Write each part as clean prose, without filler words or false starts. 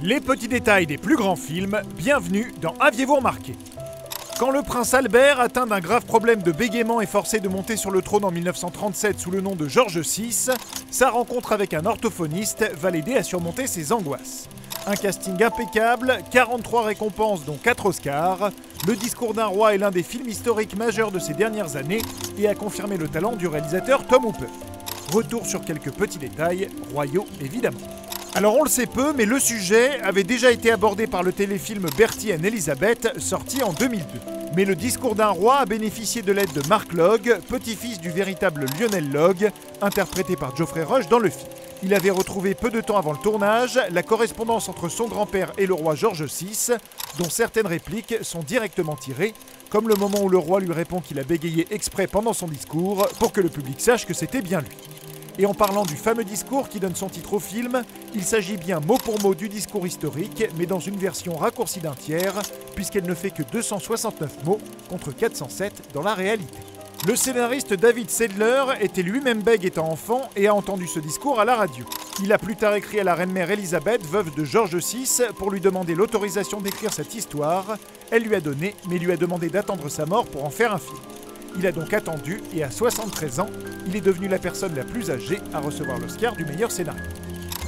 Les petits détails des plus grands films, bienvenue dans Aviez-vous remarqué? Quand le prince Albert, atteint d'un grave problème de bégaiement, est forcé de monter sur le trône en 1937 sous le nom de George VI, sa rencontre avec un orthophoniste va l'aider à surmonter ses angoisses. Un casting impeccable, 43 récompenses dont 4 Oscars, Le discours d'un roi est l'un des films historiques majeurs de ces dernières années et a confirmé le talent du réalisateur Tom Hooper. Retour sur quelques petits détails, royaux évidemment. Alors on le sait peu, mais le sujet avait déjà été abordé par le téléfilm Bertie and Elizabeth, sorti en 2002. Mais le discours d'un roi a bénéficié de l'aide de Mark Logg, petit-fils du véritable Lionel Logg, interprété par Geoffrey Rush dans le film. Il avait retrouvé peu de temps avant le tournage la correspondance entre son grand-père et le roi George VI, dont certaines répliques sont directement tirées, comme le moment où le roi lui répond qu'il a bégayé exprès pendant son discours pour que le public sache que c'était bien lui. Et en parlant du fameux discours qui donne son titre au film, il s'agit bien mot pour mot du discours historique, mais dans une version raccourcie d'un tiers, puisqu'elle ne fait que 269 mots contre 407 dans la réalité. Le scénariste David Sedler était lui-même bègue étant enfant et a entendu ce discours à la radio. Il a plus tard écrit à la reine-mère Elisabeth, veuve de George VI, pour lui demander l'autorisation d'écrire cette histoire. Elle lui a donné, mais lui a demandé d'attendre sa mort pour en faire un film. Il a donc attendu et à 73 ans, il est devenu la personne la plus âgée à recevoir l'Oscar du meilleur scénario.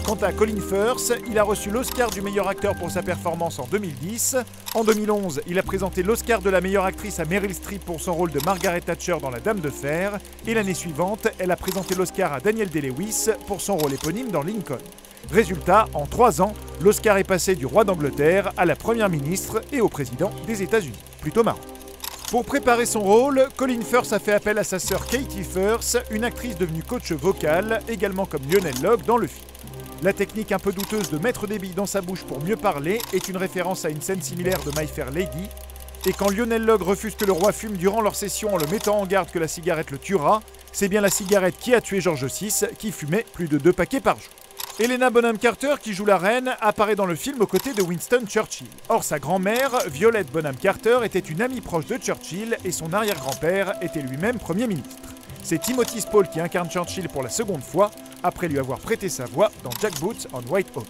Quant à Colin Firth, il a reçu l'Oscar du meilleur acteur pour sa performance en 2010. En 2011, il a présenté l'Oscar de la meilleure actrice à Meryl Streep pour son rôle de Margaret Thatcher dans La Dame de Fer. Et l'année suivante, elle a présenté l'Oscar à Daniel Day-Lewis pour son rôle éponyme dans Lincoln. Résultat, en 3 ans, l'Oscar est passé du roi d'Angleterre à la première ministre et au président des États-Unis. Plutôt marrant. Pour préparer son rôle, Colin Firth a fait appel à sa sœur Katie Firth, une actrice devenue coach vocal, également comme Lionel Logg dans le film. La technique un peu douteuse de mettre des billes dans sa bouche pour mieux parler est une référence à une scène similaire de My Fair Lady. Et quand Lionel Logg refuse que le roi fume durant leur session en le mettant en garde que la cigarette le tuera, c'est bien la cigarette qui a tué George VI, qui fumait plus de 2 paquets par jour. Helena Bonham Carter, qui joue la reine, apparaît dans le film aux côtés de Winston Churchill. Or, sa grand-mère, Violet Bonham Carter, était une amie proche de Churchill et son arrière-grand-père était lui-même Premier ministre. C'est Timothy Spall qui incarne Churchill pour la seconde fois, après lui avoir prêté sa voix dans Jack Boots on Whitehall.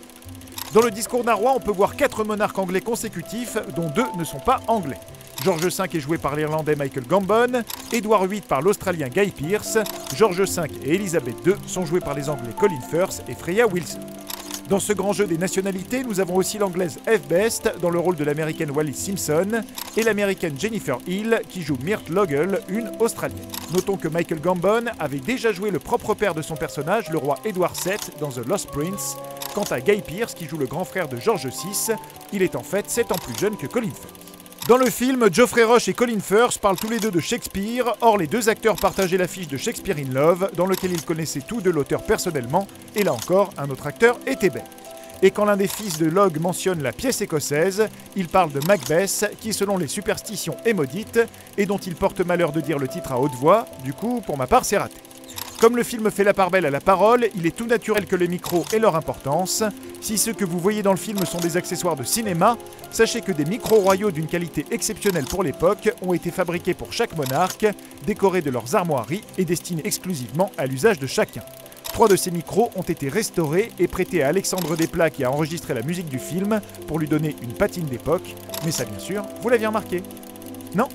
Dans le discours d'un roi, on peut voir 4 monarques anglais consécutifs, dont 2 ne sont pas anglais. George V est joué par l'Irlandais Michael Gambon, Édouard VIII par l'Australien Guy Pearce, George V et Elizabeth II sont joués par les Anglais Colin Firth et Freya Wilson. Dans ce grand jeu des nationalités, nous avons aussi l'anglaise Eve Best dans le rôle de l'américaine Wallis Simpson et l'américaine Jennifer Hill qui joue Myrtle Logal, une australienne. Notons que Michael Gambon avait déjà joué le propre père de son personnage, le roi Édouard VII, dans The Lost Prince. Quant à Guy Pearce qui joue le grand frère de George VI, il est en fait 7 ans plus jeune que Colin Firth. Dans le film, Geoffrey Rush et Colin Firth parlent tous les deux de Shakespeare, or les deux acteurs partageaient l'affiche de Shakespeare in Love, dans lequel ils connaissaient tous deux l'auteur personnellement, et là encore, un autre acteur était bête. Et quand l'un des fils de Logg mentionne la pièce écossaise, il parle de Macbeth, qui selon les superstitions est maudite, et dont il porte malheur de dire le titre à haute voix, du coup, pour ma part, c'est raté. Comme le film fait la part belle à la parole, il est tout naturel que les micros aient leur importance. Si ceux que vous voyez dans le film sont des accessoires de cinéma, sachez que des micros royaux d'une qualité exceptionnelle pour l'époque ont été fabriqués pour chaque monarque, décorés de leurs armoiries et destinés exclusivement à l'usage de chacun. 3 de ces micros ont été restaurés et prêtés à Alexandre Desplat qui a enregistré la musique du film pour lui donner une patine d'époque. Mais ça bien sûr, vous l'aviez remarqué, non ?